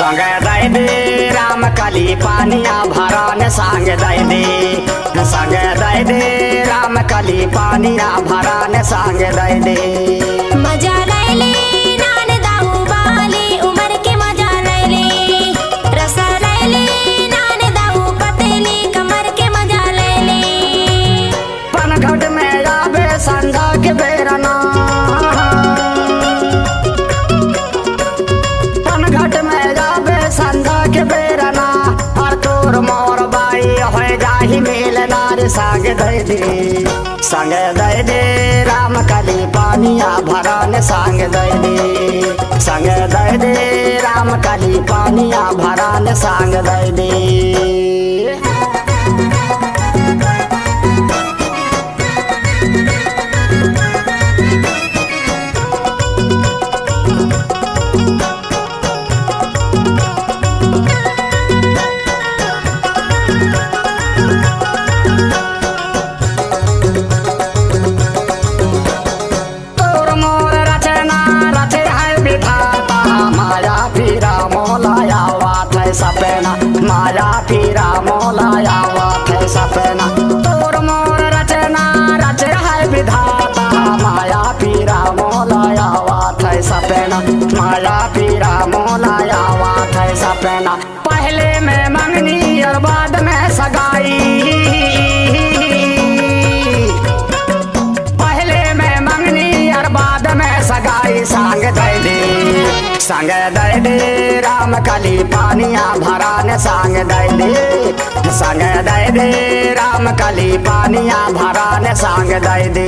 संग दई दे राम कली पानिया भरान संग दई दे, संग दई दे राम कली पानिया भरान संग दई दे। मजा लैले नान दाऊ बाली उमर के मजा लैले, रसा लैले नान दाऊ पतेली कमर के मजा लैले। पनघट में आवे संधा के बेरना, पनघट में आवे संधा के बेरना, और तोर मोर बाई हो जाही मिलना रे संग दई दे, संग दई दे राम कली पानिया भरान संग दई दे, संग दई दे राम कली पानिया भरान संग दई दे। सपना माया पीरा मोलाया वाथ सपना, तोर मोर रचना रच है विधाता, माया पीरा मोलाया वाथ सपना, माया पीरा मोलाया वाथ सपना। पहले में मंगनी और बाद में सगाई, पहले में मंगनी और बाद में सगाई, संग दई दे, संग दई दे राम कली पानिया भरान संग दई दे, संग दई दे राम कली पानिया भरान संग दई दे।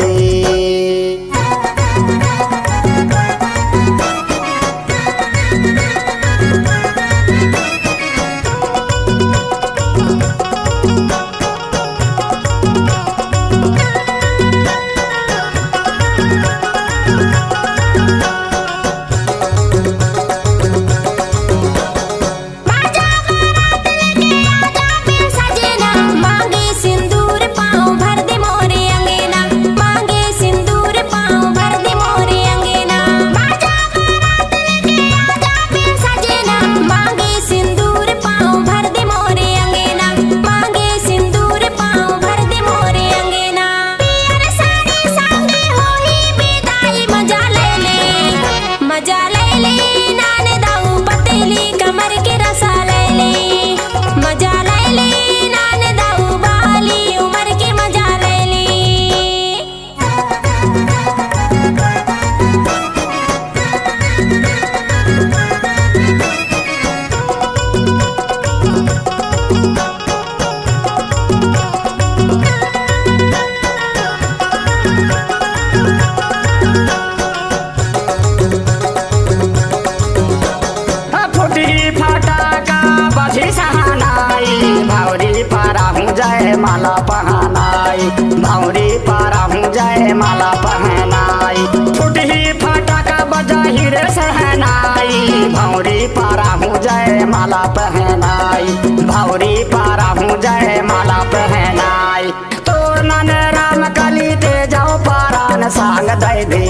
माला पहनाई भौरी पारा हूँ जय माला पहनाई, फुटही फाटक बजाही रे सहनाई, भौरी पारा हूँ जय माला पहनाई, भौरी पारा हूँ जय माला पहनाई। तो नन राम कली ते जाओ पारान संग दई दे,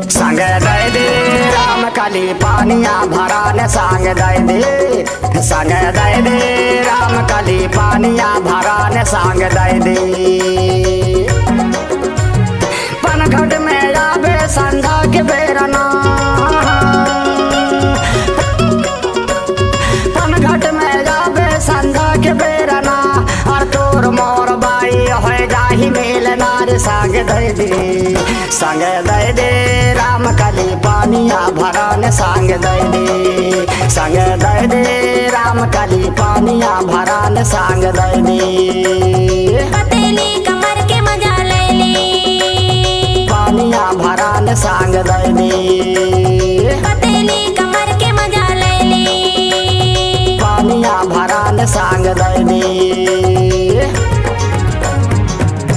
संग दई दे राम कली पानिया भरान संग दई दे, संग दई दे राम कली पानिया भरान संग दई दे। पनघट में आवे संधा के बेरना, पनघट में आवे संधा के बेरना, और तोर मोर बाई हो जाही मिलना रे संग दई दे, संग दई दे राम कली पानिया भरान संग दई दे, संग दई दे राम कली पानिया भरान संग दई दे। पतेली कमर के मजा लैले, पानिया भरान संग दई दे, पतेली कमर के मजा लैले, पानिया भरान संग दई दे।